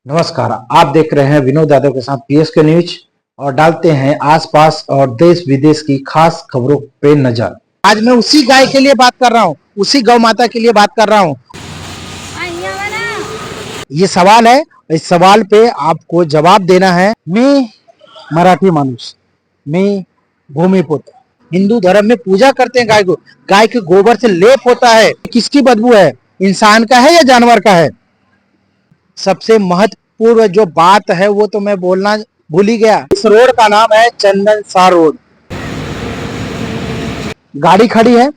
नमस्कार। आप देख रहे हैं विनोद यादव के साथ पीएसके न्यूज और डालते हैं आसपास और देश विदेश की खास खबरों पे नजर। आज मैं उसी गाय के लिए बात कर रहा हूँ, उसी गौ माता के लिए बात कर रहा हूँ। ये सवाल है, इस सवाल पे आपको जवाब देना है। मैं मराठी मानुष, मैं भूमिपुत्र, हिंदू धर्म में पूजा करते हैं गाय को। गाय के गोबर से लेप होता है। किसकी बदबू है, इंसान का है या जानवर का है? सबसे महत्वपूर्ण जो बात है वो तो मैं बोलना भूल ही गया। इस रोड का नाम है चंदन सार रोड। गाड़ी खड़ी है,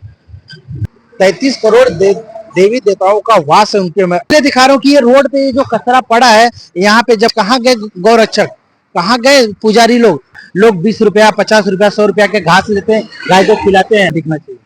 33 करोड़ देवी देवताओं का वास है उनके। मैं दिखा रहा हूँ कि ये रोड पे जो कचरा पड़ा है, यहाँ पे जब कहाँ गए गौरक्षक, कहाँ गए पुजारी लोग 20 रुपया 50 रुपया 100 रुपया के घास लेते हैं, गाय को खिलाते हैं। दिखना चाहिए।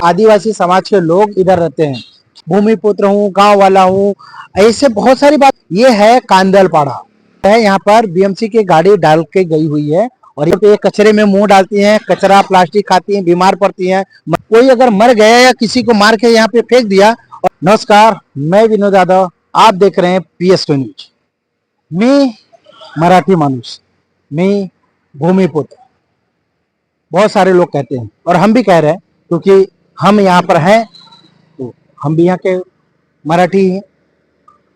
आदिवासी समाज के लोग इधर रहते हैं। भूमिपुत्र हूँ, गांव वाला हूँ, ऐसे बहुत सारी बात। ये है कांदलपाड़ा है, यहाँ पर बीएमसी की गाड़ी डाल के गई हुई है और यहाँ पे कचरे में मुंह डालती हैं, कचरा प्लास्टिक खाती हैं, बीमार पड़ती हैं। कोई अगर मर गया या किसी को मार के यहाँ पे फेंक दिया। नमस्कार, मैं विनोद यादव, आप देख रहे हैं पीएसके न्यूज। मैं मराठी मानुष, मैं भूमिपुत्र, बहुत सारे लोग कहते हैं और हम भी कह रहे हैं क्योंकि हम यहाँ पर हैं, तो हम भी यहाँ के मराठी हैं।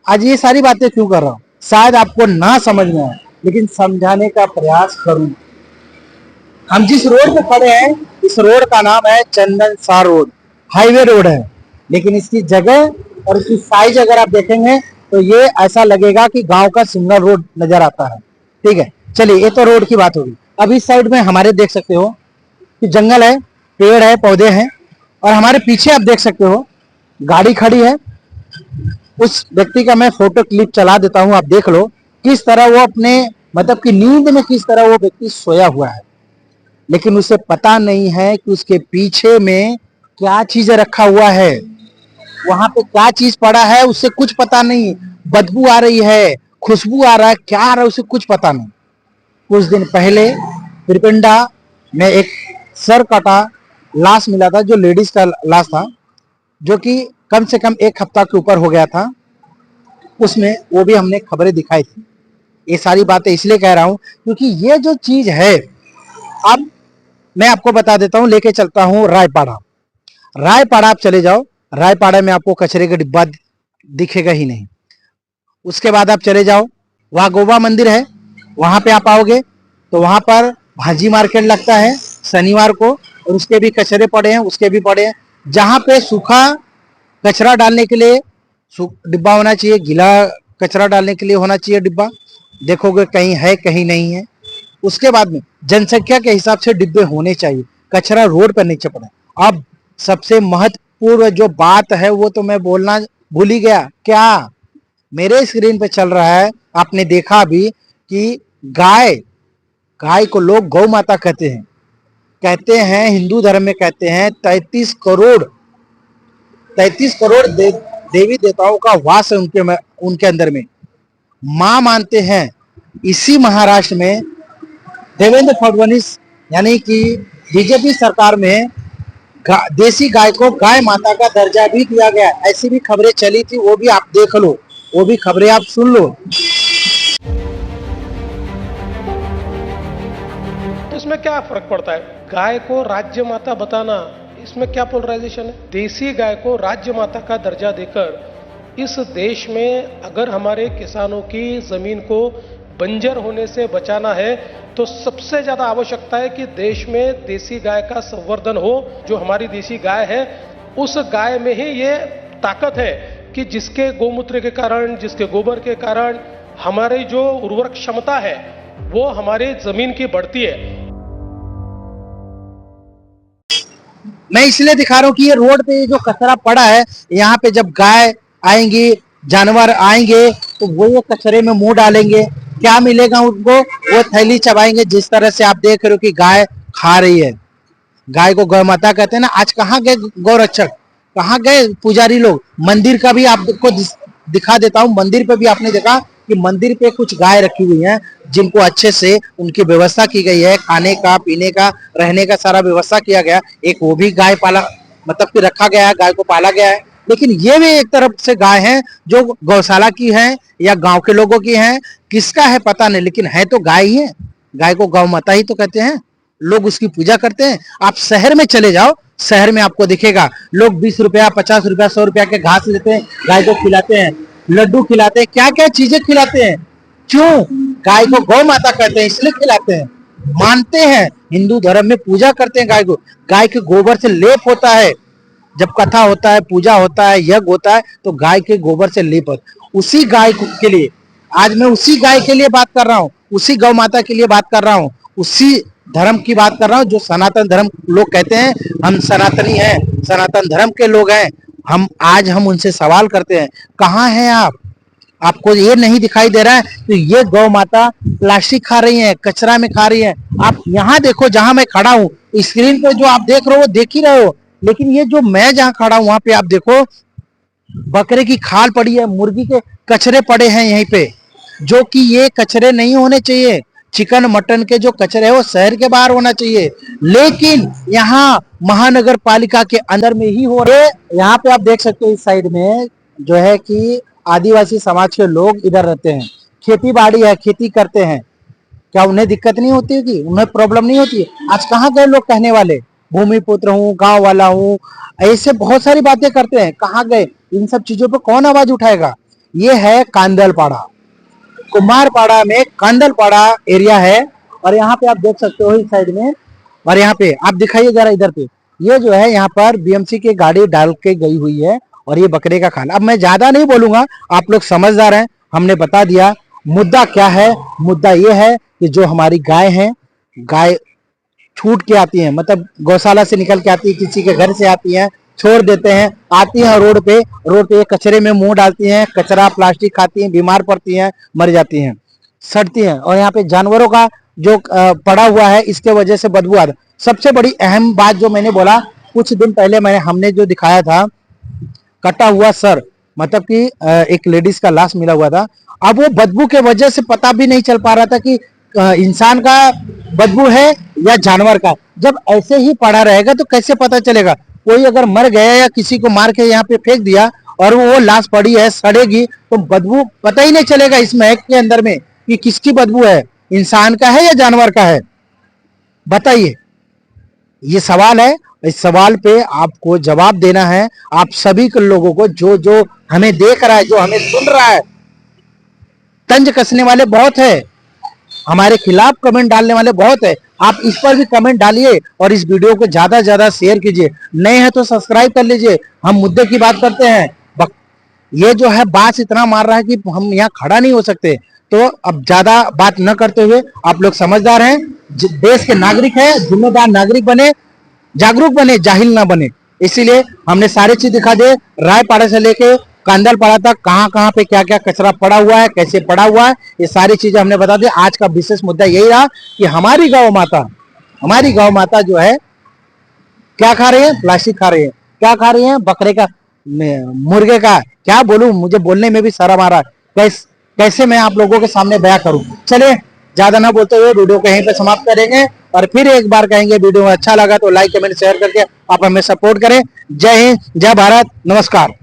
आज ये सारी बातें क्यों कर रहा हूँ, शायद आपको ना समझ में आए, लेकिन समझाने का प्रयास करूँ। हम जिस रोड पे खड़े हैं, इस रोड का नाम है चंदन सार रोड। हाईवे रोड है, लेकिन इसकी जगह और इसकी साइज अगर आप देखेंगे तो ये ऐसा लगेगा कि गांव का सिंगल रोड नजर आता है। ठीक है, चलिए, ये तो रोड की बात होगी। अब इस साइड में हमारे देख सकते हो कि जंगल है, पेड़ है, पौधे हैं, और हमारे पीछे आप देख सकते हो गाड़ी खड़ी है। उस व्यक्ति का मैं फोटो क्लिप चला देता हूं, आप देख लो किस तरह वो अपने मतलब कि नींद में किस तरह वो व्यक्ति सोया हुआ है, लेकिन उसे पता नहीं है कि उसके पीछे में क्या चीज रखा हुआ है, वहां पे क्या चीज पड़ा है, उसे कुछ पता नहीं। बदबू आ रही है, खुशबू आ रहा है, क्या आ रहा है उसे कुछ पता नहीं। कुछ दिन पहले त्रिपिंडा में एक सर कटा लाश मिला था, जो लेडीज का लाश था, जो कि कम से कम 1 हफ्ता के ऊपर हो गया था। उसमें वो भी हमने खबरें दिखाई थी। ये सारी बातें इसलिए कह रहा हूं क्योंकि ये जो चीज है, अब मैं आपको बता देता हूं, लेके चलता हूं रायपाड़ा। रायपाड़ा आप चले जाओ, रायपाड़ा में आपको कचरे का डिब्बा दिखेगा ही नहीं। उसके बाद आप चले जाओ, वहां गोवा मंदिर है, वहां पे आप आओगे तो वहां पर भाजी मार्केट लगता है शनिवार को, और उसके भी कचरे पड़े हैं, उसके भी पड़े हैं। जहां पे सूखा कचरा डालने के लिए डिब्बा होना चाहिए, गीला कचरा डालने के लिए होना चाहिए डिब्बा, देखोगे कहीं है कहीं नहीं है। उसके बाद में जनसंख्या के हिसाब से डिब्बे होने चाहिए, कचरा रोड पर नहीं चपड़ा। अब सबसे महत्वपूर्ण जो बात है वो तो मैं बोलना भूल ही गया। क्या मेरे स्क्रीन पे चल रहा है, आपने देखा अभी कि गाय को लोग गौ माता कहते हैं हिंदू धर्म में कहते हैं 33 करोड़ देवी देवताओं का वास है उनके अंदर में, मां मानते हैं। इसी महाराष्ट्र में देवेंद्र फडणवीस यानी कि बीजेपी सरकार में देसी गाय को गाय माता का दर्जा भी दिया गया। ऐसी भी खबरें चली थी, वो भी आप देख लो, वो भी खबरें आप सुन लो। इसमें क्या फर्क पड़ता है? गाय को राज्य माता बताना, इसमें क्या पोलराइजेशन है? देसी गाय को राज्य माता का दर्जा देकर इस देश में अगर हमारे किसानों की जमीन को बंजर होने से बचाना है तो सबसे ज्यादा आवश्यकता है कि देश में देसी गाय का संवर्धन हो। जो हमारी देसी गाय है, उस गाय में ही ये ताकत है कि जिसके गौमूत्र के कारण, जिसके गोबर के कारण हमारी जो उर्वरक क्षमता है वो हमारी जमीन की बढ़ती है। मैं इसलिए दिखा रहा हूँ कि ये रोड पे जो कचरा पड़ा है, यहाँ पे जब गाय आएंगी, जानवर आएंगे तो वो ये कचरे में मुंह डालेंगे, क्या मिलेगा उनको? वो थैली चबाएंगे। जिस तरह से आप देख रहे हो कि गाय खा रही है, गाय को गौ माता कहते हैं ना। आज कहाँ गए गौरक्षक, कहाँ गए पुजारी लोग? मंदिर का भी आपको दिखा देता हूँ। मंदिर पे भी आपने देखा कि मंदिर पे कुछ गाय रखी हुई हैं, जिनको अच्छे से उनकी व्यवस्था की गई है, खाने का, पीने का, रहने का सारा व्यवस्था किया गया। एक वो भी गाय पाला मतलब कि रखा गया है, गाय को पाला गया है। लेकिन ये भी एक तरफ से गाय है जो गौशाला की है या गांव के लोगों की है, किसका है पता नहीं, लेकिन है तो गाय ही है। गाय को गौ माता ही तो कहते हैं, लोग उसकी पूजा करते हैं। आप शहर में चले जाओ, शहर में आपको दिखेगा लोग 20 रुपया 50 रुपया 100 रुपया के घास लेते हैं, गाय को खिलाते हैं, लड्डू खिलाते हैं, क्या क्या चीजें खिलाते हैं। क्यों? गाय को गौ माता कहते हैं इसलिए खिलाते हैं, मानते हैं, हिंदू धर्म में पूजा करते हैं गाय को। गाय के गोबर से लेप होता है, जब कथा होता है, पूजा होता है, यज्ञ होता है, तो गाय के गोबर से लेप होता है। उसी गाय के लिए आज मैं उसी गाय के लिए बात कर रहा हूँ, उसी गौ माता के लिए बात कर रहा हूँ, उसी धर्म की बात कर रहा हूँ जो सनातन धर्म लोग कहते हैं। हम सनातनी हैं, सनातन धर्म के लोग हैं। हम उनसे सवाल करते हैं, कहाँ हैं आप? आपको ये नहीं दिखाई दे रहा है? तो ये गौ माता प्लास्टिक खा रही है, कचरा में खा रही है। आप यहाँ देखो जहां मैं खड़ा हूँ, स्क्रीन पे जो आप देख रहे हो देख ही रहे हो, लेकिन ये जो मैं जहां खड़ा हूं वहां पे आप देखो बकरे की खाल पड़ी है, मुर्गी के कचरे पड़े हैं यहीं पे, जो कि ये कचरे नहीं होने चाहिए। चिकन मटन के जो कचरे है वो शहर के बाहर होना चाहिए, लेकिन यहाँ महानगर पालिका के अंदर में ही हो रहे। यहाँ पे आप देख सकते हो इस साइड में जो है कि आदिवासी समाज के लोग इधर रहते हैं, खेती बाड़ी है, खेती करते हैं। क्या उन्हें दिक्कत नहीं होती है? कि उन्हें प्रॉब्लम नहीं होती है? आज कहाँ गए लोग कहने वाले भूमि पुत्र हूँ, गांव वाला हूँ, ऐसे बहुत सारी बातें करते हैं, कहाँ गए? इन सब चीजों पे कौन आवाज उठाएगा? ये है कांदलपाड़ा, कुमारपाड़ा में कांदलपाड़ा एरिया है। और यहाँ पे आप देख सकते हो इस साइड में, और यहाँ पे आप दिखाइए जरा इधर पे, ये जो है यहाँ पर बीएमसी की गाड़ी डाल के गई हुई है, और ये बकरे का खाना। अब मैं ज्यादा नहीं बोलूंगा, आप लोग समझदार हैं, हमने बता दिया मुद्दा क्या है। मुद्दा ये है कि जो हमारी गाय है, गाय छूट के आती हैं, मतलब गौशाला से निकल के आती है, किसी के घर से आती हैं, छोड़ देते हैं, आती हैं रोड पे कचरे में मुंह डालती हैं, कचरा प्लास्टिक खाती हैं, बीमार पड़ती हैं, मर जाती हैं, सड़ती हैं। और यहाँ पे जानवरों का जो पड़ा हुआ है, इसके वजह से बदबू आता है। सबसे बड़ी अहम बात जो मैंने बोला, कुछ दिन पहले हमने जो दिखाया था कटा हुआ सर, मतलब कि एक लेडीज का लाश मिला हुआ था। अब वो बदबू के वजह से पता भी नहीं चल पा रहा था कि इंसान का बदबू है या जानवर का। जब ऐसे ही पड़ा रहेगा तो कैसे पता चलेगा? कोई अगर मर गया या किसी को मार के यहाँ पे फेंक दिया और वो लाश पड़ी है, सड़ेगी, तो बदबू पता ही नहीं चलेगा इस महक के अंदर में कि किसकी बदबू है, इंसान का है या जानवर का है। बताइए, ये सवाल है। इस सवाल पे आपको जवाब देना है, आप सभी के लोगों को, जो जो हमें देख रहा है, जो हमें सुन रहा है। तंज कसने वाले बहुत है, हमारे खिलाफ कमेंट डालने वाले बहुत है। आप इस पर भी कमेंट डालिए और इस वीडियो को ज्यादा से ज्यादा शेयर कीजिए। नए हैं तो सब्सक्राइब कर लीजिए। हम मुद्दे की बात करते हैं। ये जो है बात इतना मार रहा है कि हम यहाँ खड़ा नहीं हो सकते। तो अब ज्यादा बात न करते हुए, आप लोग समझदार हैं, देश के नागरिक हैं, जिम्मेदार नागरिक बने, जागरूक बने, जाहिल ना बने। इसीलिए हमने सारी चीज दिखा दे, रायपाड़ा से लेके कांदलपाड़ा तक कहां कहां पे क्या क्या कचरा पड़ा हुआ है, कैसे पड़ा हुआ है, ये सारी चीजें हमने बता दी। आज का विशेष मुद्दा यही रहा कि हमारी गौ माता जो है क्या खा रही है? प्लास्टिक खा रही है। क्या खा रही है? बकरे का, मुर्गे का, क्या बोलूं, मुझे बोलने में भी शर्म आ रहा है। कैसे मैं आप लोगों के सामने बयां करूं? चलिए, ज्यादा ना बोलते हुए वीडियो को यहीं पे समाप्त करेंगे, और फिर एक बार कहेंगे, वीडियो अच्छा लगा तो लाइक कमेंट शेयर करके आप हमें सपोर्ट करें। जय हिंद, जय भारत, नमस्कार।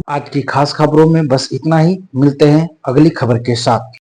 आज की खास खबरों में बस इतना ही। मिलते हैं अगली खबर के साथ।